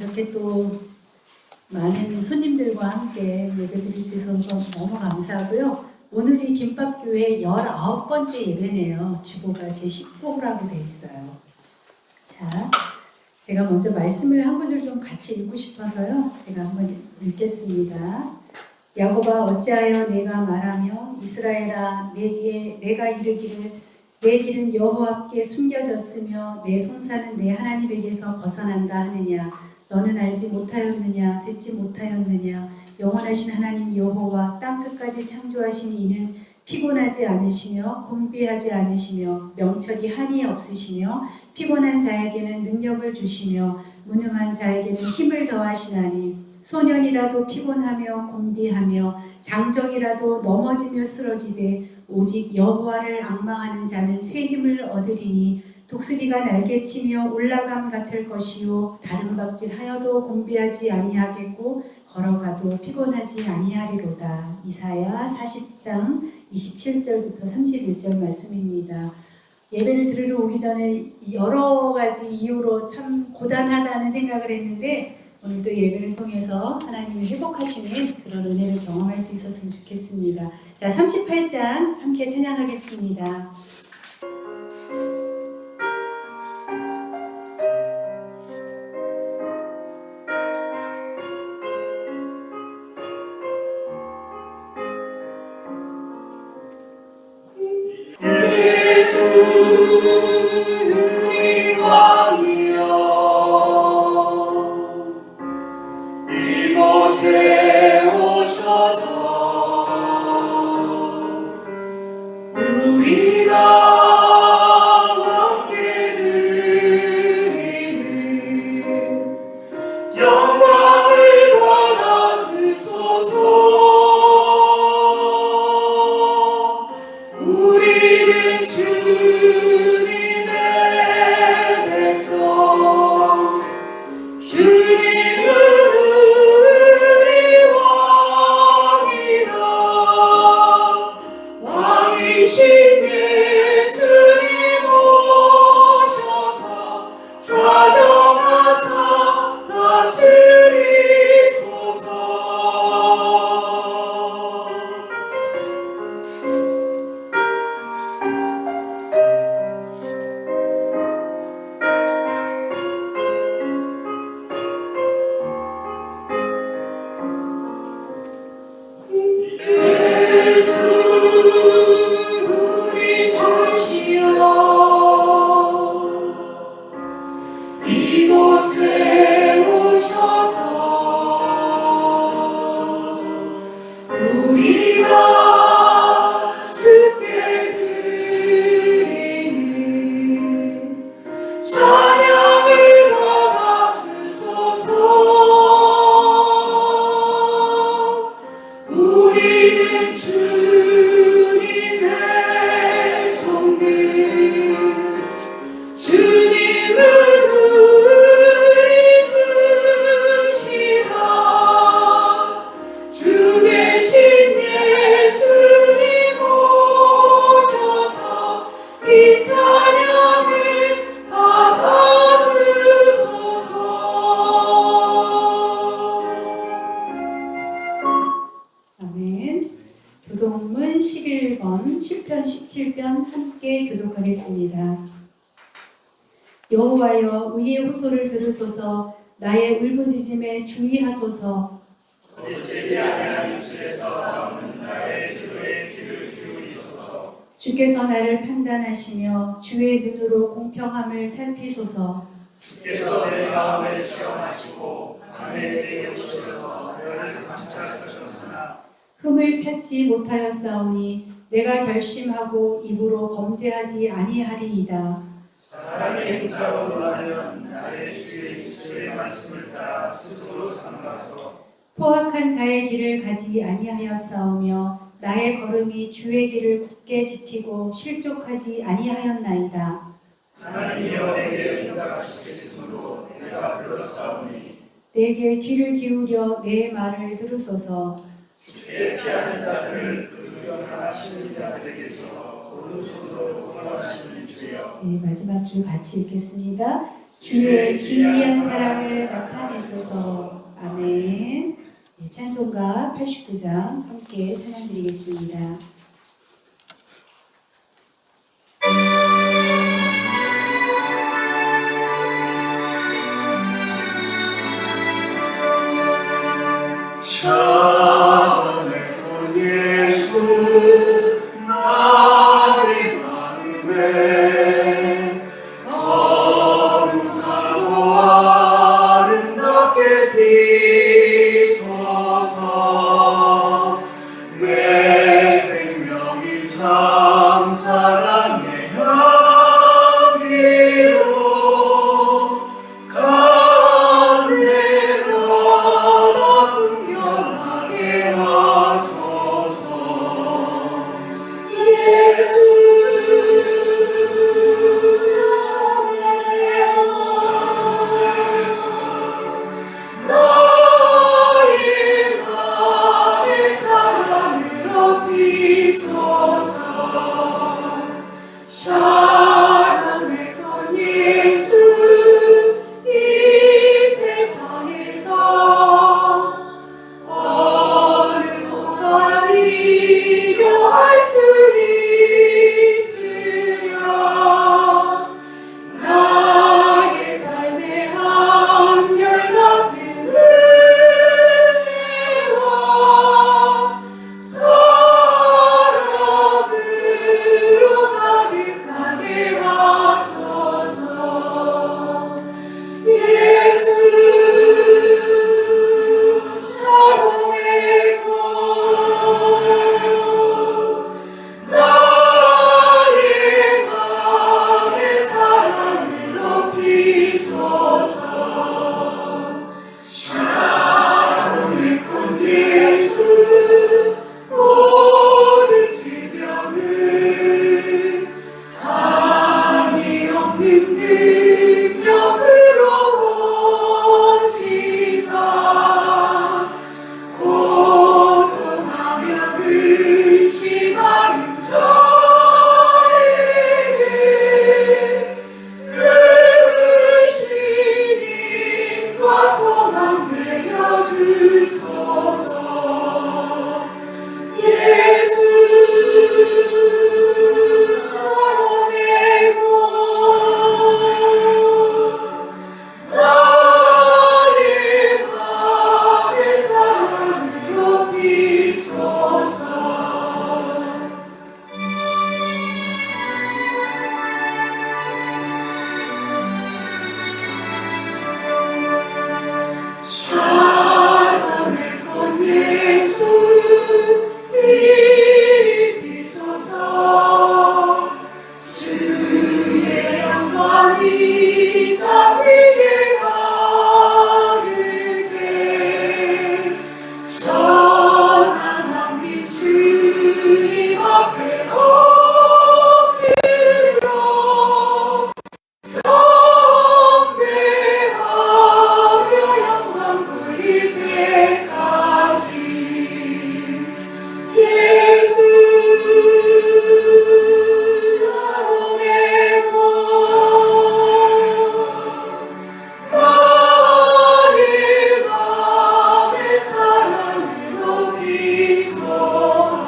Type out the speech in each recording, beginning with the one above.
이렇게 또 많은 손님들과 함께 예배드릴 수 있어서 너무 감사하고요. 오늘이 김밥교회 19번째 예배네요. 주보가 제 19호라고 되어 있어요. 자, 제가 먼저 말씀을 한 구절 좀 같이 읽고 싶어서요. 제가 한번 읽겠습니다. 야곱아 어찌하여 내가 말하며 이스라엘아 내가 이르기를 내 길은 여호와께 숨겨졌으며 내 송사는 내 하나님에게서 벗어난다 하느냐. 너는 알지 못하였느냐 듣지 못하였느냐. 영원하신 하나님 여호와 땅끝까지 창조하신 이는 피곤하지 않으시며 곤비하지 않으시며 명철이 한이 없으시며 피곤한 자에게는 능력을 주시며 무능한 자에게는 힘을 더하시나니 소년이라도 피곤하며 곤비하며 장정이라도 넘어지며 쓰러지되 오직 여호와를 앙망하는 자는 새 힘을 얻으리니 독수리가 날개치며 올라감 같을 것이요 다름박질하여도 곤비하지 아니하겠고 걸어가도 피곤하지 아니하리로다. 이사야 40장 27절부터 31절 말씀입니다. 예배를 들으러 오기 전에 여러 가지 이유로 참 고단하다는 생각을 했는데 오늘도 예배를 통해서 하나님이 회복하시는 그런 은혜를 경험할 수 있었으면 좋겠습니다. 자, 38장 함께 찬양하겠습니다. 우리 왕이여 이곳에 오셔서 우리가 함께 드리는 영광을 받아주소서. 우리는 주님의 백성, 주님은 우리 왕이라. 왕이신 예수님 오셔서 좌정하사 다스리소서. 예수 우리 주시여 이곳에 오셔서 우리가 주께 드리는 찬양을 받아주소서. 우리는 주님의 종들, 주님은 우리 주시라. 주 대신 예수님 오셔서 이 찬양을 받아주소서. 아멘. 교독문 11번, 10편, 17편 함께 교독하겠습니다. 여호와여 의의 호소를 들으소서. 나의 울부짖음에 주의하소서. 주께서 나를 판단하시며 주의 눈으로 공평함을 살피소서. 주께서 내 마음을 시험하시고 밤에 내게 오셔서 너를 감찰하셨으나 흠을 찾지 못하였사오니 내가 결심하고 입으로 범죄하지 아니하리이다. 사람의 행사로 논하면 나의 주의 입술의 말씀을 따라 스스로 삼가서 포악한 자의 길을 가지 아니하였사오며 나의 걸음이 주의 길을 굳게 지키고 실족하지 아니하였나이다. 하나님이여 내게 응답하시겠으므로 내가 불렀사오니 내게 귀를 기울여 내 말을 들으소서. 주께 피하는 자들을 그 영원하시는 자들에게서 오른손으로 구원하시는 주여. 네, 마지막 줄 같이 읽겠습니다. 주의 기이한 사랑을 나타내소서. 아멘. 네, 찬송가 89장 함께 찬양드리겠습니다. 차원의 예수 나의 마음에 거룩하고 아름답게 비소서. 내 생명이 참 사랑의 향기로 감례로다 풍경하게 하소서. 예수 나의 맘에 사랑으로 비소서. 사랑의 건 예수 이 세상에서 어느 곳과 비교할 수 있으랴. 나의 삶의 한결같은 은혜와 사랑으로 가득하게 하소서. 예수 사랑의 것 나의 맘에 사랑으로 비소서. 사랑의 것 예수 모든 질병을 한이 없는 능력으로 고치사. 고통하며 근심하는 자에게 그 신임과 소망 내려주소서. 예수 사랑의 것 나의 맘에 사랑으로 비소서. 사랑의 건 예수 이리 비소서. 주의 영광이 땅 위에 가득해. 선한 빛 주님 앞에 엎드려 경배하며 영광 돌릴 때까지. 예수 사랑의 것 나의 맘에 사랑으로 비소서.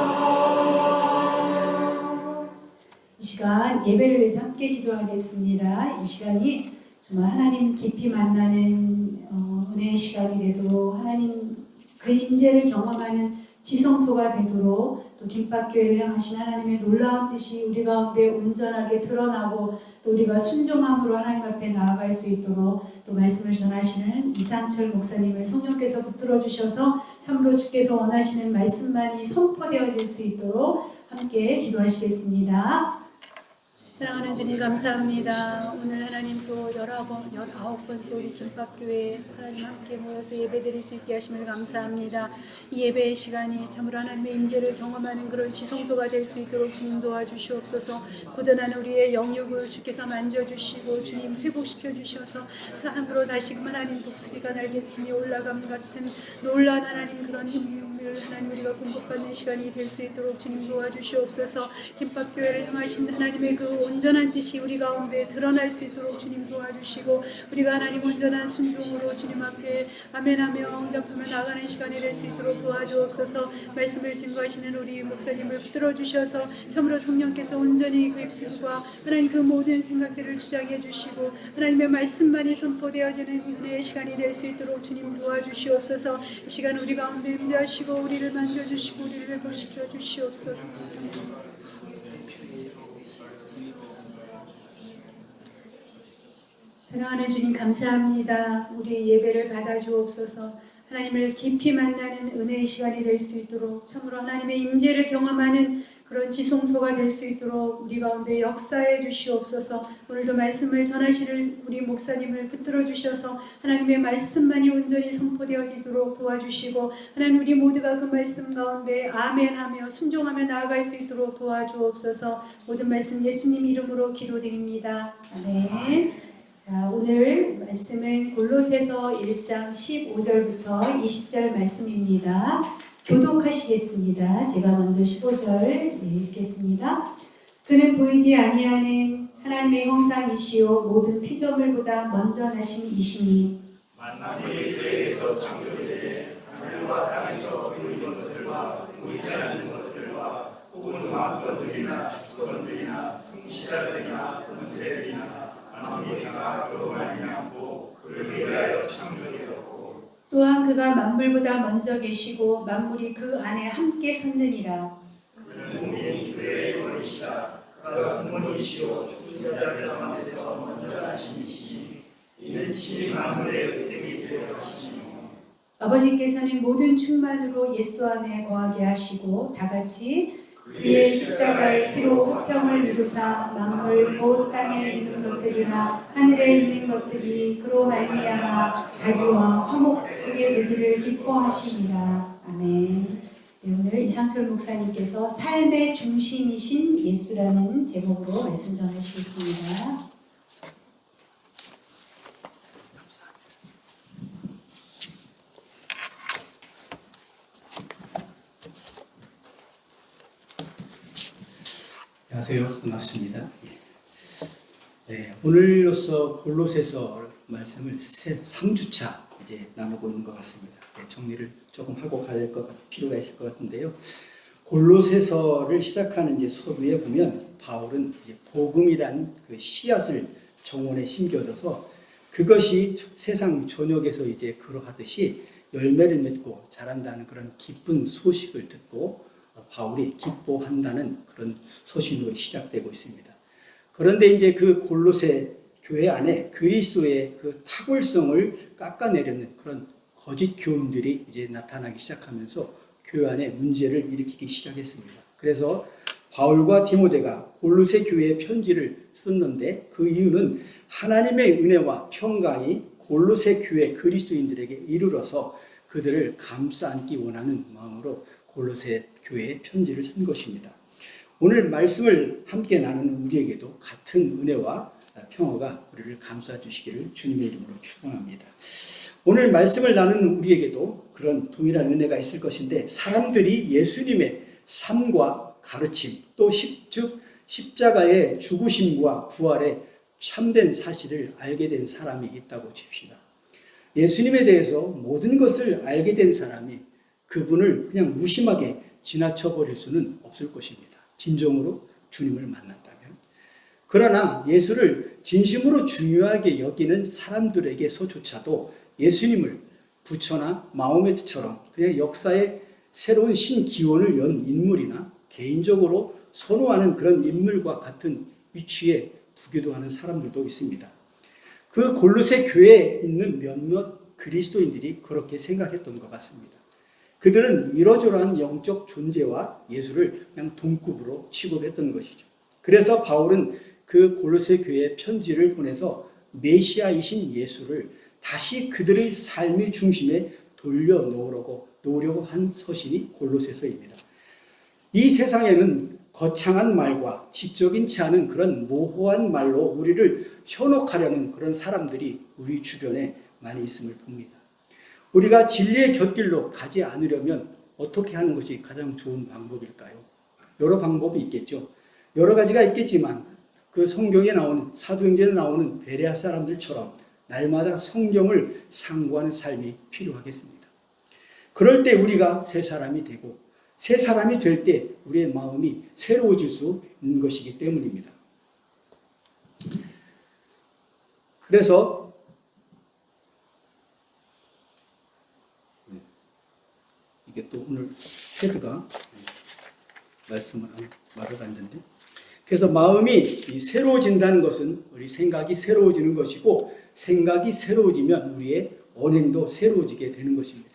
이 시간 예배를 위해서 함께 기도하겠습니다. 이 시간이 정말 하나님 깊이 만나는 은혜의 시간이 되도록, 하나님 그 임재를 경험하는 지성소가 되도록, 또 김밥교회를 향하신 하나님의 놀라운 뜻이 우리 가운데 온전하게 드러나고, 또 우리가 순종함으로 하나님 앞에 나아갈 수 있도록, 또 말씀을 전하시는 이상철 목사님을 성령께서 붙들어 주셔서 참으로 주께서 원하시는 말씀만이 선포되어질 수 있도록 함께 기도하시겠습니다. 사랑하는 주님 감사합니다. 오늘 하나님 또 19번째 우리 김밥교회 하나님 함께 모여서 예배드릴 수 있게 하심을 감사합니다. 이 예배의 시간이 참으로 하나님의 임재를 경험하는 그런 지성소가 될 수 있도록 주님 도와주시옵소서. 고단한 우리의 영역을 주께서 만져주시고 주님 회복시켜 주셔서 참으로 다시금 하나님 독수리가 날개치며 올라감 같은 놀라운 하나님 그런 힘을 하나님 우리가 공급받는 시간이 될 수 있도록 주님 도와주시옵소서. 김밥교회를 향하신 하나님의 그 온전한 뜻이 우리 가운데 드러날 수 있도록 주님 도와주시옵소서. 도와주시고 우리가 하나님 온전한 순종으로 주님 앞에 아멘하며 응답하며 나가는 시간이 될 수 있도록 도와주옵소서. 말씀을 증거하시는 우리 목사님을 붙들어 주셔서 참으로 성령께서 온전히 그 입술과 하나님 그 모든 생각들을 주장해 주시고 하나님의 말씀만이 선포되어지는 은혜의 시간이 될 수 있도록 주님 도와주시옵소서. 이 시간 우리 가운데 임재하시고 우리를 만져주시고 우리를 회복시켜 주시옵소서. 사랑하는 주님 감사합니다. 우리 예배를 받아주옵소서. 하나님을 깊이 만나는 은혜의 시간이 될 수 있도록 참으로 하나님의 임재를 경험하는 그런 지성소가 될 수 있도록 우리 가운데 역사해 주시옵소서. 오늘도 말씀을 전하실 우리 목사님을 붙들어 주셔서 하나님의 말씀만이 온전히 선포되어지도록 도와주시고 하나님 우리 모두가 그 말씀 가운데 아멘하며 순종하며 나아갈 수 있도록 도와주옵소서. 모든 말씀 예수님 이름으로 기도드립니다. 아멘. 자, 오늘 말씀은 골로새서 1장 15절부터 20절 말씀입니다. 교독하시겠습니다. 제가 먼저 15절 읽겠습니다. 그는 보이지 아니하는 하나님의 형상이시요 모든 피조물보다 먼저 나신 이시니 만남이 그에게서 창조되되 하늘과 땅에서 보이는 것들과 보이지 않는 것들과 혹은 왕권들이나 주권들이나 통치자들이나 권세들이나 만물이가 그로 말미암고 그를 위하여 창조되었고 또한 그가 만물보다 먼저 계시고 만물이 그 안에 함께 섰느니라. 그는 몸이 그의 원이시라. 그가 근본이시오 죽은 자들 가운데서 먼저 나신 이시니 이는 친히 만물의 으뜸이 되어 가시니 아버지께서는 모든 충만으로 예수 안에 거하게 하시고 다같이 그의 십자가의 피로 화평을 이루사 만물 곧 땅에 있는 것들이나 하늘에 있는 것들이 그로 말미암아 자기와 화목하게 되기를 기뻐하시니라. 아멘. 네, 오늘 이상철 목사님께서 삶의 중심이신 예수라는 제목으로 말씀 전하시겠습니다. 안녕하세요. 반갑습니다. 네, 오늘로서 골로새서 말씀을 3주차 이제 나누고 있는 것 같습니다. 네, 정리를 조금 하고 갈 필요가 있을 것 같은데요. 골로새서를 시작하는 이제 서두에 보면 바울은 이제 복음이란 그 씨앗을 정원에 심겨줘서 그것이 세상 전역에서 이제 그러하듯이 열매를 맺고 자란다는 그런 기쁜 소식을 듣고 바울이 기뻐한다는 그런 소식으로 시작되고 있습니다. 그런데 이제 그 골로새 교회 안에 그리스도의 그 탁월성을 깎아내려는 그런 거짓 교훈들이 이제 나타나기 시작하면서 교회 안에 문제를 일으키기 시작했습니다. 그래서 바울과 디모데가 골로새 교회에 편지를 썼는데 그 이유는 하나님의 은혜와 평강이 골로새 교회 그리스도인들에게 이르러서 그들을 감싸 안기 원하는 마음으로 골로새 교회에 편지를 쓴 것입니다. 오늘 말씀을 함께 나누는 우리에게도 같은 은혜와 평화가 우리를 감싸 주시기를 주님의 이름으로 축원합니다. 오늘 말씀을 나누는 우리에게도 그런 동일한 은혜가 있을 것인데 사람들이 예수님의 삶과 가르침 또 즉 십자가의 죽으심과 부활의 참된 사실을 알게 된 사람이 있다고 칩시다. 예수님에 대해서 모든 것을 알게 된 사람이 그분을 그냥 무심하게 지나쳐 버릴 수는 없을 것입니다. 진정으로 주님을 만난다면. 그러나 예수를 진심으로 중요하게 여기는 사람들에게서조차도 예수님을 부처나 마호메트처럼 그냥 역사의 새로운 신기원을 연 인물이나 개인적으로 선호하는 그런 인물과 같은 위치에 두기도 하는 사람들도 있습니다. 그 골로새 교회에 있는 몇몇 그리스도인들이 그렇게 생각했던 것 같습니다. 그들은 이러저러한 영적 존재와 예수를 그냥 동급으로 취급했던 것이죠. 그래서 바울은 그 골로새 교회에 편지를 보내서 메시아이신 예수를 다시 그들의 삶의 중심에 놓으려고 한 서신이 골로새서입니다. 이 세상에는 거창한 말과 지적인치 않은 그런 모호한 말로 우리를 현혹하려는 그런 사람들이 우리 주변에 많이 있음을 봅니다. 우리가 진리의 곁길로 가지 않으려면 어떻게 하는 것이 가장 좋은 방법일까요? 여러 방법이 있겠죠. 여러 가지가 있겠지만 그 성경에 나오는 사도행전에 나오는 베레아 사람들처럼 날마다 성경을 상고하는 삶이 필요하겠습니다. 그럴 때 우리가 새 사람이 되고 새 사람이 될 때 우리의 마음이 새로워질 수 있는 것이기 때문입니다. 그래서 이게 또 오늘 헤드가 말씀을 말을 갔는데, 그래서 마음이 이 새로워진다는 것은 우리 생각이 새로워지는 것이고, 생각이 새로워지면 우리의 언행도 새로워지게 되는 것입니다.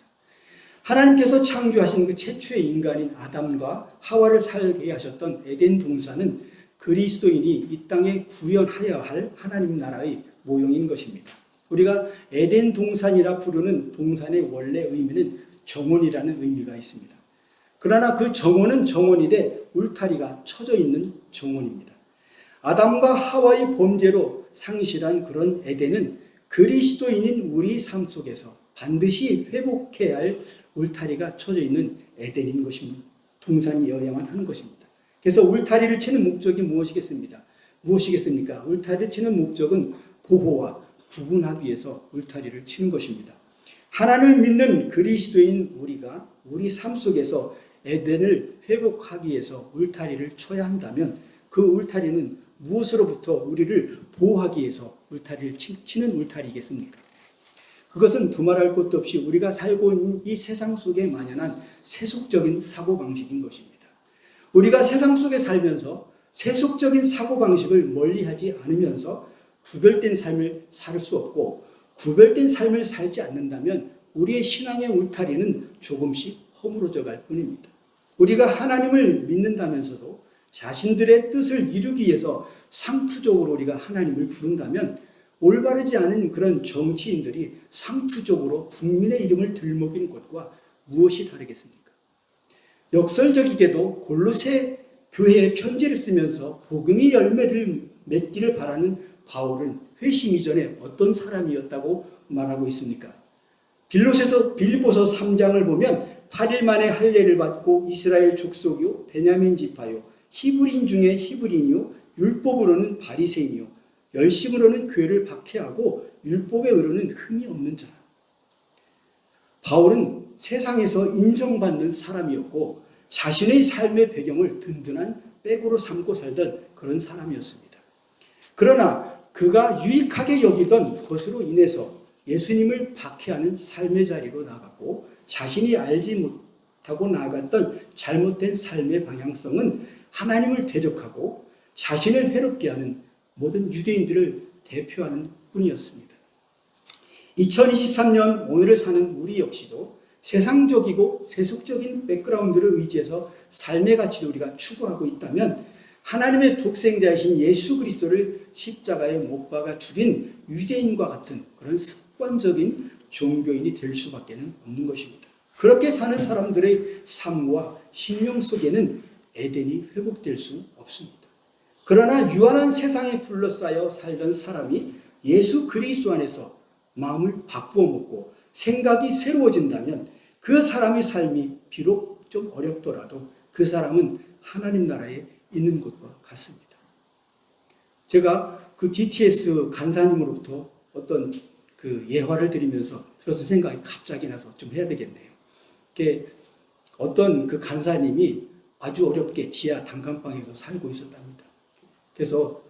하나님께서 창조하신 그 최초의 인간인 아담과 하와를 살게 하셨던 에덴 동산은 그리스도인이 이 땅에 구현하여야 할 하나님 나라의 모형인 것입니다. 우리가 에덴 동산이라 부르는 동산의 원래 의미는 정원이라는 의미가 있습니다. 그러나 그 정원은 정원이되 울타리가 쳐져 있는 정원입니다. 아담과 하와의 범죄로 상실한 그런 에덴은 그리스도인인 우리 삶 속에서 반드시 회복해야 할 울타리가 쳐져 있는 에덴인 것입니다. 동산이어야만 하는 것입니다. 그래서 울타리를 치는 목적이 무엇이겠습니까? 울타리를 치는 목적은 보호와 구분하기 위해서 울타리를 치는 것입니다. 하나님을 믿는 그리스도인 우리가 우리 삶 속에서 에덴을 회복하기 위해서 울타리를 쳐야 한다면 그 울타리는 무엇으로부터 우리를 보호하기 위해서 울타리를 치는 울타리겠습니까? 그것은 두말할 것도 없이 우리가 살고 있는 이 세상 속에 만연한 세속적인 사고방식인 것입니다. 우리가 세상 속에 살면서 세속적인 사고방식을 멀리하지 않으면서 구별된 삶을 살 수 없고, 구별된 삶을 살지 않는다면 우리의 신앙의 울타리는 조금씩 허물어져 갈 뿐입니다. 우리가 하나님을 믿는다면서도 자신들의 뜻을 이루기 위해서 상투적으로 우리가 하나님을 부른다면 올바르지 않은 그런 정치인들이 상투적으로 국민의 이름을 들먹이는 것과 무엇이 다르겠습니까? 역설적이게도 골로새 교회에 편지를 쓰면서 복음이 열매를 맺기를 바라는 바울은 회심 이전에 어떤 사람이었다고 말하고 있습니까? 빌립보서 3장을 보면 8일 만에 할례를 받고 이스라엘 족속이요 베냐민 지파요 히브리인 중에 히브리인이요 율법으로는 바리새인이요 열심으로는 교회를 박해하고 율법에 의로는 흠이 없는 자라. 바울은 세상에서 인정받는 사람이었고 자신의 삶의 배경을 든든한 백으로 삼고 살던 그런 사람이었습니다. 그러나 그가 유익하게 여기던 것으로 인해서 예수님을 박해하는 삶의 자리로 나갔고, 자신이 알지 못하고 나아갔던 잘못된 삶의 방향성은 하나님을 대적하고 자신을 해롭게 하는 모든 유대인들을 대표하는 뿐이었습니다. 2023년 오늘을 사는 우리 역시도 세상적이고 세속적인 백그라운드를 의지해서 삶의 가치를 우리가 추구하고 있다면 하나님의 독생자이신 예수 그리스도를 십자가에 못 박아 죽인 유대인과 같은 그런 습관적인 종교인이 될 수밖에 없는 것입니다. 그렇게 사는 사람들의 삶과 심령 속에는 에덴이 회복될 수 없습니다. 그러나 유한한 세상에 둘러싸여 살던 사람이 예수 그리스도 안에서 마음을 바꾸어 먹고 생각이 새로워진다면 그 사람의 삶이 비록 좀 어렵더라도 그 사람은 하나님 나라에 있는 것과 같습니다. 제가 그 DTS 간사님으로부터 어떤 그 예화를 드리면서 들어서 생각이 갑자기 나서 좀 해야 되겠네요. 어떤 그 간사님이 아주 어렵게 지하 단칸방에서 살고 있었답니다. 그래서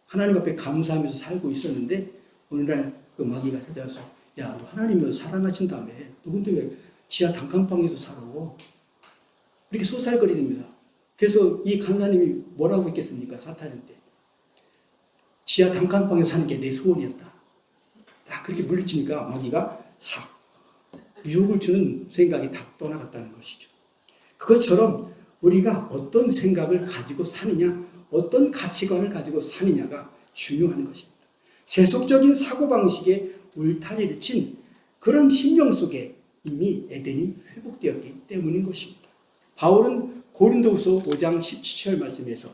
하나님 앞에 감사하면서 살고 있었는데 어느 날 그 마귀가 찾아와서 야, 너 하나님을 사랑하신다며 너 근데 왜 지하 단칸방에서 살아? 이렇게 소살거리입니다. 그래서 이 간사님이 뭐라고 했겠습니까? 사탄한테 지하 단칸방에 사는 게 내 소원이었다. 딱 그렇게 물리치니까 마귀가 싹 유혹을 주는 생각이 다 떠나갔다는 것이죠. 그것처럼 우리가 어떤 생각을 가지고 사느냐, 어떤 가치관을 가지고 사느냐가 중요한 것입니다. 세속적인 사고방식에 울타리를 친 그런 심령 속에 이미 에덴이 회복되었기 때문인 것입니다. 바울은 고린도후서 5장 17절 말씀에서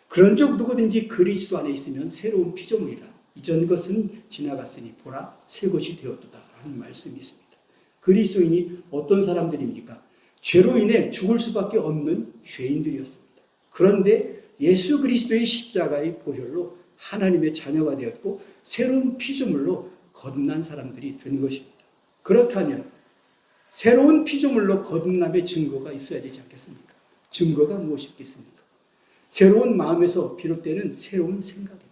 그런즉 누구든지 그리스도 안에 있으면 새로운 피조물이라 이전 것은 지나갔으니 보라 새 것이 되었도다 라는 말씀이 있습니다. 그리스도인이 어떤 사람들입니까? 죄로 인해 죽을 수밖에 없는 죄인들이었습니다. 그런데 예수 그리스도의 십자가의 보혈로 하나님의 자녀가 되었고 새로운 피조물로 거듭난 사람들이 된 것입니다. 그렇다면 새로운 피조물로 거듭남의 증거가 있어야 되지 않겠습니까? 증거가 무엇이겠습니까? 새로운 마음에서 비롯되는 새로운 생각입니다.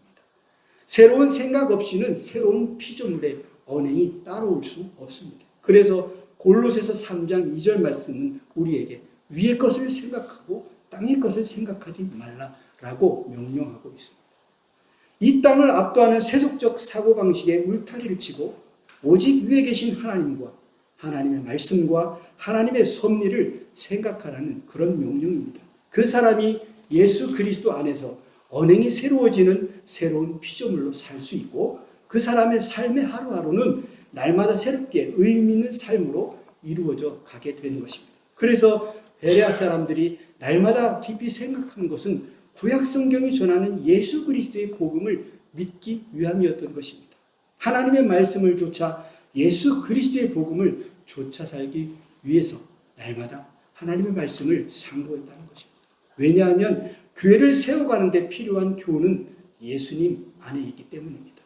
새로운 생각 없이는 새로운 피조물의 언행이 따라올 수 없습니다. 그래서 골로새서 3장 2절 말씀은 우리에게 위의 것을 생각하고 땅의 것을 생각하지 말라라고 명령하고 있습니다. 이 땅을 압도하는 세속적 사고방식에 울타리를 치고 오직 위에 계신 하나님과 하나님의 말씀과 하나님의 섭리를 생각하라는 그런 명령입니다. 그 사람이 예수 그리스도 안에서 언행이 새로워지는 새로운 피조물로 살 수 있고 그 사람의 삶의 하루하루는 날마다 새롭게 의미 있는 삶으로 이루어져 가게 되는 것입니다. 그래서 베레아 사람들이 날마다 깊이 생각하는 것은 구약 성경이 전하는 예수 그리스도의 복음을 믿기 위함이었던 것입니다. 하나님의 말씀을 좇아 예수 그리스도의 복음을 좇아 살기 위해서 날마다 하나님의 말씀을 상고했다는 것입니다. 왜냐하면 교회를 세워가는 데 필요한 교훈은 예수님 안에 있기 때문입니다.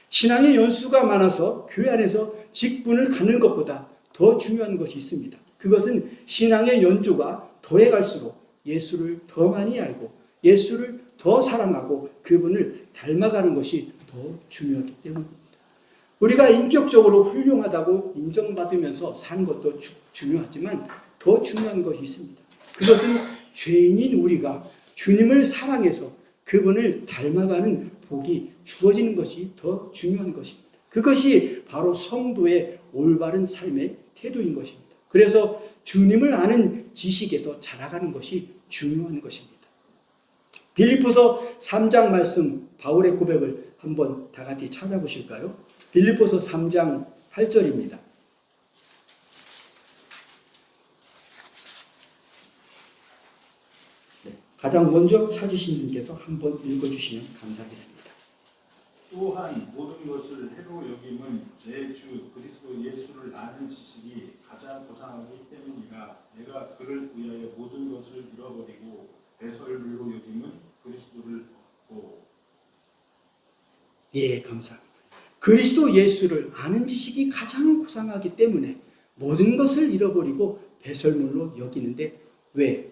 신앙의 연수가 많아서 교회 안에서 직분을 갖는 것보다 더 중요한 것이 있습니다. 그것은 신앙의 연조가 더해갈수록 예수를 더 많이 알고 예수를 더 사랑하고 그분을 닮아가는 것이 더 중요하기 때문입니다. 우리가 인격적으로 훌륭하다고 인정받으면서 사는 것도 중요하지만 더 중요한 것이 있습니다. 그것은 죄인인 우리가 주님을 사랑해서 그분을 닮아가는 복이 주어지는 것이 더 중요한 것입니다. 그것이 바로 성도의 올바른 삶의 태도인 것입니다. 그래서 주님을 아는 지식에서 자라가는 것이 중요한 것입니다. 빌립보서 3장 말씀 바울의 고백을 한번 다 같이 찾아보실까요? 빌립보서 3장 8절입니다. 가장 먼저 찾으신 분께서 한번 읽어주시면 감사하겠습니다. 또한 모든 것을 해로 여김은 내 주 그리스도 예수를 아는 지식이 가장 고상하기 때문이라. 내가 그를 위하여 모든 것을 잃어버리고 배설물로 여김은 그리스도를 얻고. 예, 감사합니다. 그리스도 예수를 아는 지식이 가장 고상하기 때문에 모든 것을 잃어버리고 배설물로 여기는데 왜?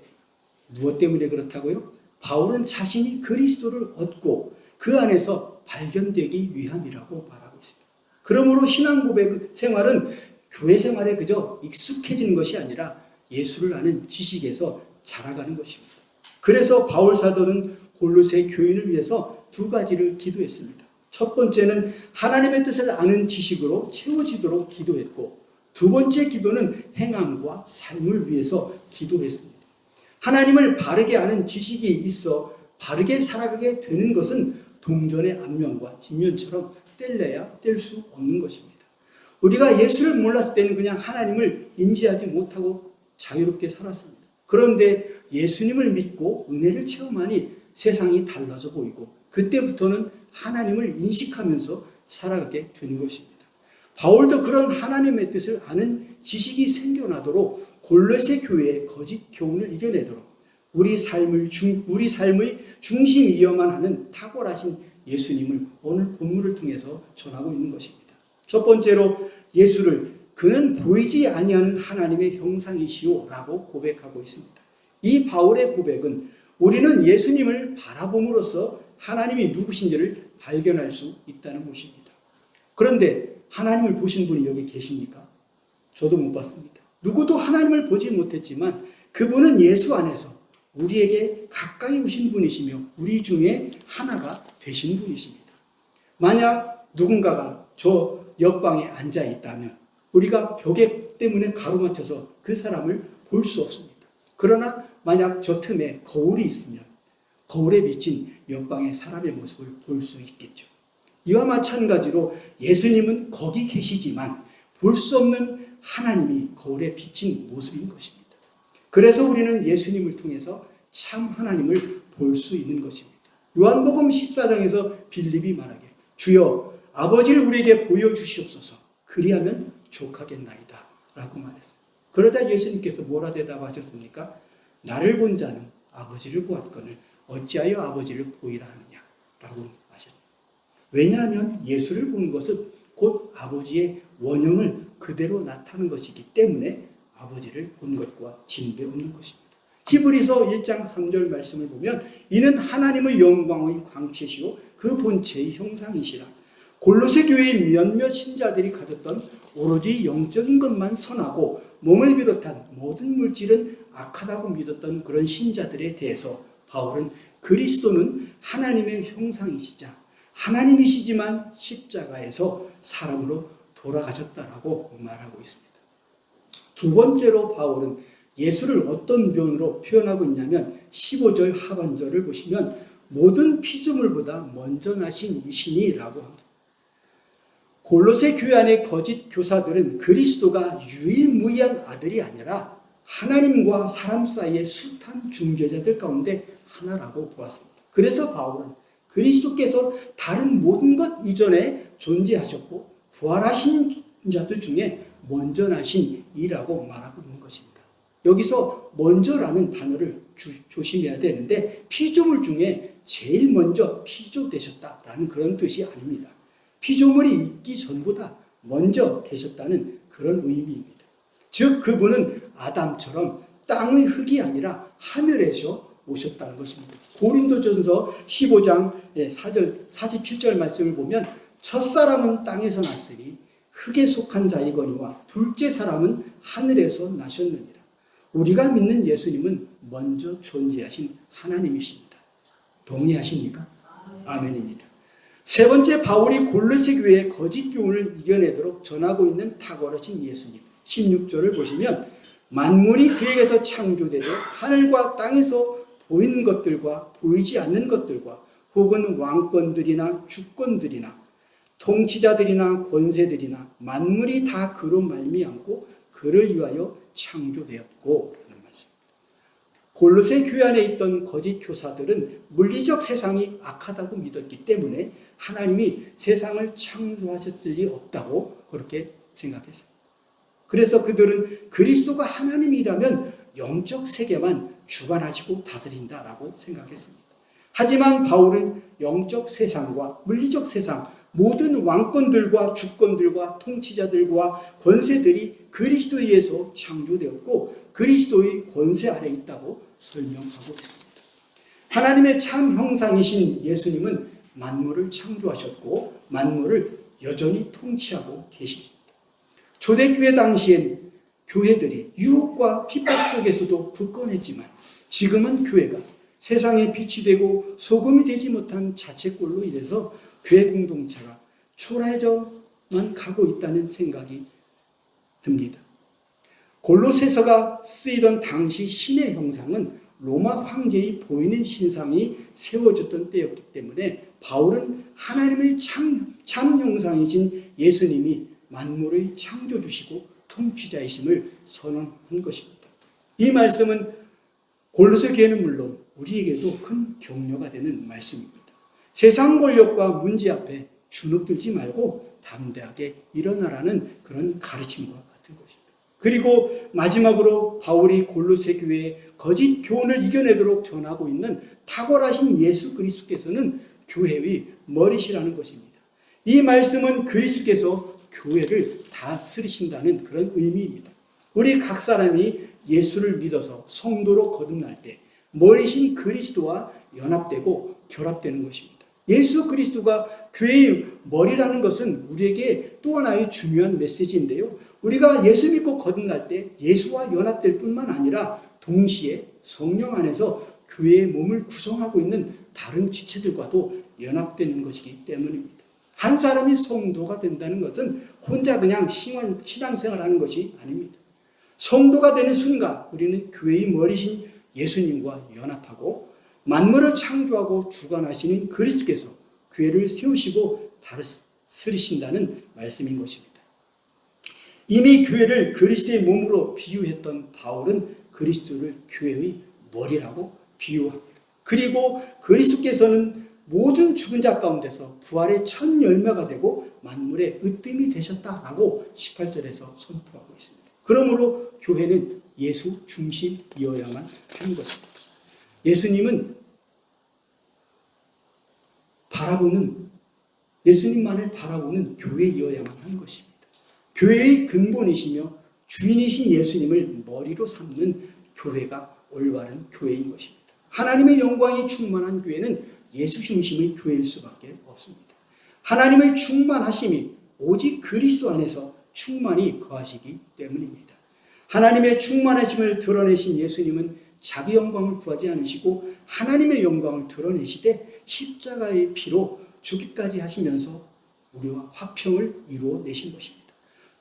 무엇 때문에 그렇다고요? 바울은 자신이 그리스도를 얻고 그 안에서 발견되기 위함이라고 말하고 있습니다. 그러므로 신앙 고백 생활은 교회 생활에 그저 익숙해지는 것이 아니라 예수를 아는 지식에서 자라가는 것입니다. 그래서 바울 사도는 골로새 교인을 위해서 두 가지를 기도했습니다. 첫 번째는 하나님의 뜻을 아는 지식으로 채워지도록 기도했고 두 번째 기도는 행함과 삶을 위해서 기도했습니다. 하나님을 바르게 아는 지식이 있어 바르게 살아가게 되는 것은 동전의 앞면과 뒷면처럼 뗄래야 뗄 수 없는 것입니다. 우리가 예수를 몰랐을 때는 그냥 하나님을 인지하지 못하고 자유롭게 살았습니다. 그런데 예수님을 믿고 은혜를 체험하니 세상이 달라져 보이고 그때부터는 하나님을 인식하면서 살아가게 되는 것입니다. 바울도 그런 하나님의 뜻을 아는 지식이 생겨나도록 골로새 교회의 거짓 교훈을 이겨내도록 우리 삶의 중심이어만 하는 탁월하신 예수님을 오늘 본문을 통해서 전하고 있는 것입니다. 첫 번째로 예수를 그는 보이지 아니하는 하나님의 형상이시오라고 고백하고 있습니다. 이 바울의 고백은 우리는 예수님을 바라봄으로써 하나님이 누구신지를 발견할 수 있다는 것입니다. 그런데 하나님을 보신 분이 여기 계십니까? 저도 못 봤습니다. 누구도 하나님을 보지 못했지만 그분은 예수 안에서 우리에게 가까이 오신 분이시며 우리 중에 하나가 되신 분이십니다. 만약 누군가가 저 옆방에 앉아 있다면 우리가 벽에 때문에 가로막혀서 그 사람을 볼 수 없습니다. 그러나 만약 저 틈에 거울이 있으면 거울에 비친 옆방의 사람의 모습을 볼 수 있겠죠. 이와 마찬가지로 예수님은 거기 계시지만 볼 수 없는 하나님이 거울에 비친 모습인 것입니다. 그래서 우리는 예수님을 통해서 참 하나님을 볼 수 있는 것입니다. 요한복음 14장에서 빌립이 말하길 주여 아버지를 우리에게 보여주시옵소서 그리하면 족하겠나이다 라고 말했어요. 그러자 예수님께서 뭐라 대답하셨습니까? 나를 본 자는 아버지를 보았거늘 어찌하여 아버지를 보이라 하느냐 라고 하셨죠. 왜냐하면 예수를 보는 것은 곧 아버지의 원형을 그대로 나타내는 것이기 때문에 아버지를 본 것과 진배 없는 것입니다. 히브리서 1장 3절 말씀을 보면 이는 하나님의 영광의 광채시요 그 본체의 형상이시라. 골로새 교회의 몇몇 신자들이 가졌던 오로지 영적인 것만 선하고 몸을 비롯한 모든 물질은 악하다고 믿었던 그런 신자들에 대해서 바울은 그리스도는 하나님의 형상이시자 하나님이시지만 십자가에서 사람으로 돌아가셨다라고 말하고 있습니다. 두 번째로 바울은 예수를 어떤 면으로 표현하고 있냐면 15절 하반절을 보시면 모든 피조물보다 먼저 나신 이시니라고 합니다. 골로새 교회 안의 거짓 교사들은 그리스도가 유일무이한 아들이 아니라 하나님과 사람 사이의 숱한 중재자들 가운데 하나라고 보았습니다. 그래서 바울은 그리스도께서 다른 모든 것 이전에 존재하셨고 부활하신 자들 중에 먼저 나신 이라고 말하고 있는 것입니다. 여기서 먼저라는 단어를 조심해야 되는데 피조물 중에 제일 먼저 피조되셨다라는 그런 뜻이 아닙니다. 피조물이 있기 전보다 먼저 되셨다는 그런 의미입니다. 즉 그분은 아담처럼 땅의 흙이 아니라 하늘에서 오셨다는 것입니다. 고린도전서 15장 4절 47절 말씀을 보면 첫사람은 땅에서 났으니 흙에 속한 자이거니와 둘째 사람은 하늘에서 나셨느니라. 우리가 믿는 예수님은 먼저 존재하신 하나님이십니다. 동의하십니까? 아멘입니다. 세 번째, 바울이 골로새 교회의 거짓 교훈을 이겨내도록 전하고 있는 탁월하신 예수님 16절을 보시면 만물이 그에게서 창조되되 하늘과 땅에서 보이는 것들과 보이지 않는 것들과 혹은 왕권들이나 주권들이나 통치자들이나 권세들이나 만물이 다 그로 말미암고 그를 위하여 창조되었고 라는 말씀. 골로새 교회 안에 있던 거짓 교사들은 물리적 세상이 악하다고 믿었기 때문에 하나님이 세상을 창조하셨을 리 없다고 그렇게 생각했습니다. 그래서 그들은 그리스도가 하나님이라면 영적 세계만 주관하시고 다스린다라고 생각했습니다. 하지만 바울은 영적 세상과 물리적 세상, 모든 왕권들과 주권들과 통치자들과 권세들이 그리스도에 의해서 창조되었고 그리스도의 권세 아래 있다고 설명하고 있습니다. 하나님의 참 형상이신 예수님은 만물을 창조하셨고 만물을 여전히 통치하고 계십니다. 초대교회 당시엔 교회들이 유혹과 핍박 속에서도 굳건했지만 지금은 교회가 세상에 빛이 되고 소금이 되지 못한 자책골로 인해서 교회 공동체가 초라해져만 가고 있다는 생각이 듭니다. 골로새서가 쓰이던 당시 신의 형상은 로마 황제의 보이는 신상이 세워졌던 때였기 때문에 바울은 하나님의 참 형상이신 예수님이 만물의 창조주시고 통치자이심을 선언한 것입니다. 이 말씀은 골로새 교회는 물론 우리에게도 큰 격려가 되는 말씀입니다. 세상 권력과 문제 앞에 주눅들지 말고 담대하게 일어나라는 그런 가르침과 같은 것입니다. 그리고 마지막으로 바울이 골로새 교회의 거짓 교훈을 이겨내도록 전하고 있는 탁월하신 예수 그리스도께서는 교회의 머리시라는 것입니다. 이 말씀은 그리스도께서 교회를 다스리신다는 그런 의미입니다. 우리 각 사람이 예수를 믿어서 성도로 거듭날 때 머리신 그리스도와 연합되고 결합되는 것입니다. 예수 그리스도가 교회의 머리라는 것은 우리에게 또 하나의 중요한 메시지인데요. 우리가 예수 믿고 거듭날 때 예수와 연합될 뿐만 아니라 동시에 성령 안에서 교회의 몸을 구성하고 있는 다른 지체들과도 연합되는 것이기 때문입니다. 한 사람이 성도가 된다는 것은 혼자 그냥 신앙생활하는 것이 아닙니다. 성도가 되는 순간 우리는 교회의 머리신 예수님과 연합하고 만물을 창조하고 주관하시는 그리스도께서 교회를 세우시고 다스리신다는 말씀인 것입니다. 이미 교회를 그리스도의 몸으로 비유했던 바울은 그리스도를 교회의 머리라고 비유합니다. 그리고 그리스도께서는 모든 죽은 자 가운데서 부활의 첫 열매가 되고 만물의 으뜸이 되셨다라고 18절에서 선포하고 있습니다. 그러므로 교회는 예수 중심이어야만 하는 것입니다. 예수님은 바라보는 예수님만을 바라보는 교회이어야만 하는 것입니다. 교회의 근본이시며 주인이신 예수님을 머리로 삼는 교회가 올바른 교회인 것입니다. 하나님의 영광이 충만한 교회는 예수 중심의 교회일 수밖에 없습니다. 하나님의 충만하심이 오직 그리스도 안에서 충만히 거하시기 때문입니다. 하나님의 충만하심을 드러내신 예수님은 자기 영광을 구하지 않으시고 하나님의 영광을 드러내시되 십자가의 피로 죽기까지 하시면서 우리와 화평을 이루어내신 것입니다.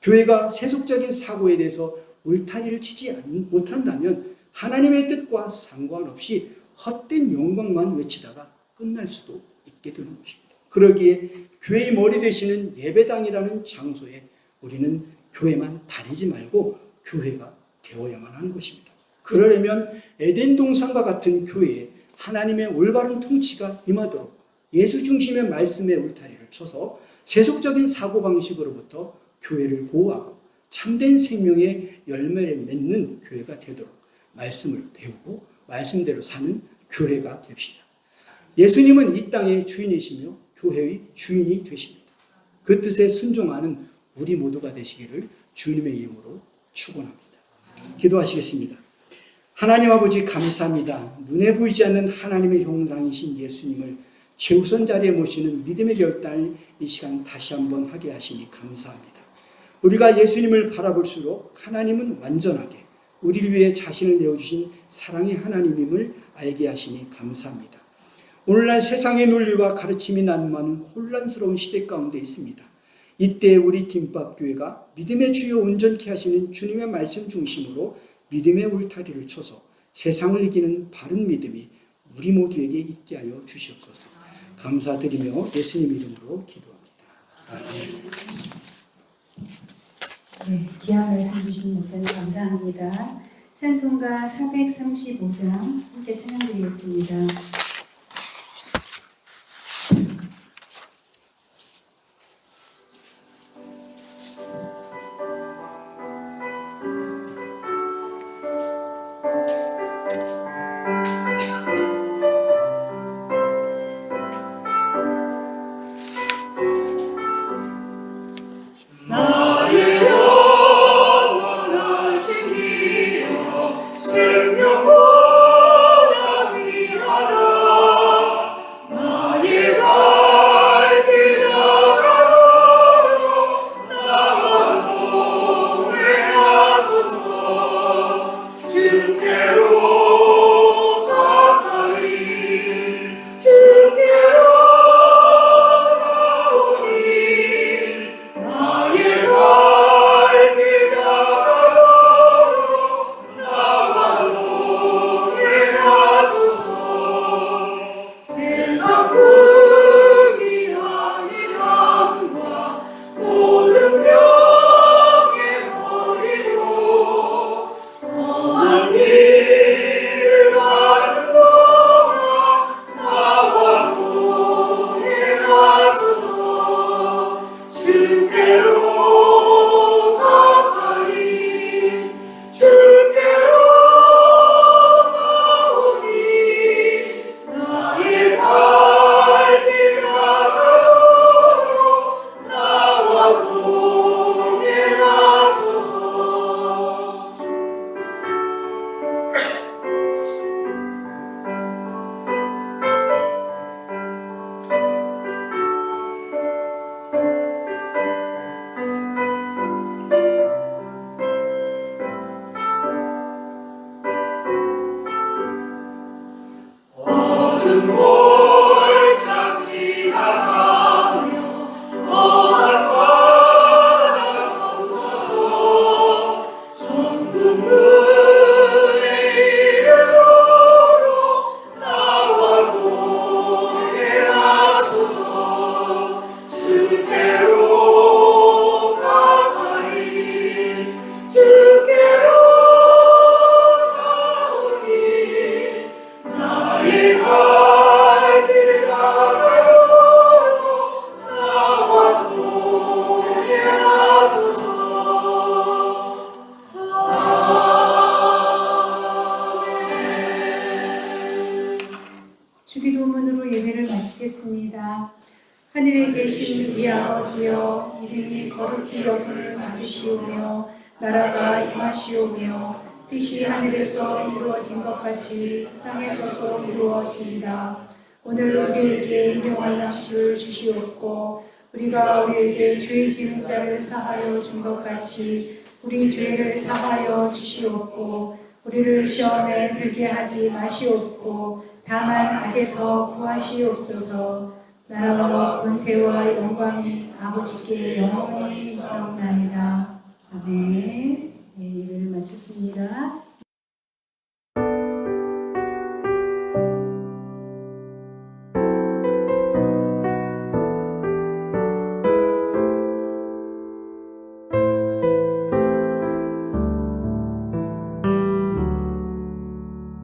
교회가 세속적인 사고에 대해서 울타리를 치지 못한다면 하나님의 뜻과 상관없이 헛된 영광만 외치다가 끝날 수도 있게 되는 것입니다. 그러기에 교회의 머리 되시는 예배당이라는 장소에 우리는 교회만 다니지 말고 교회가 되어야만 하는 것입니다. 그러려면 에덴 동산과 같은 교회에 하나님의 올바른 통치가 임하도록 예수 중심의 말씀의 울타리를 쳐서 세속적인 사고방식으로부터 교회를 보호하고 참된 생명의 열매를 맺는 교회가 되도록 말씀을 배우고 말씀대로 사는 교회가 됩시다. 예수님은 이 땅의 주인이시며 교회의 주인이 되십니다. 그 뜻에 순종하는 우리 모두가 되시기를 주님의 이름으로 축원합니다. 기도하시겠습니다. 하나님 아버지 감사합니다. 눈에 보이지 않는 하나님의 형상이신 예수님을 최우선 자리에 모시는 믿음의 결단을 이 시간 다시 한번 하게 하시니 감사합니다. 우리가 예수님을 바라볼수록 하나님은 완전하게 우리를 위해 자신을 내어주신 사랑의 하나님임을 알게 하시니 감사합니다. 오늘날 세상의 논리와 가르침이 난무하는 혼란스러운 시대 가운데 있습니다. 이때 우리 김밥교회가 믿음의 주요 온전케 하시는 주님의 말씀 중심으로 믿음의 울타리를 쳐서 세상을 이기는 바른 믿음이 우리 모두에게 있게 하여 주시옵소서. 감사드리며 예수님 이름으로 기도합니다. 네, 귀한 말씀 주신 목사님 감사합니다. 찬송가 435장 함께 찬양드리겠습니다. 나의 우리 아버지여 이름이 거룩히 여김을 받으시오며 나라가 임하시오며 뜻이 하늘에서 이루어진 것 같이 땅에서도 이루어지이다. 오늘 우리에게 일용할 양식을 주시옵고 우리가 우리에게 죄 지은 자를 사하여 준 것 같이 우리 죄를 사하여 주시옵고 우리를 시험에 들게 하지 마시옵고 다만 악에서 구하시옵소서. 나라와 권세와 영광이 아버지께 영원히 있사옵나이다. 아멘. 네, 예배를 마쳤습니다.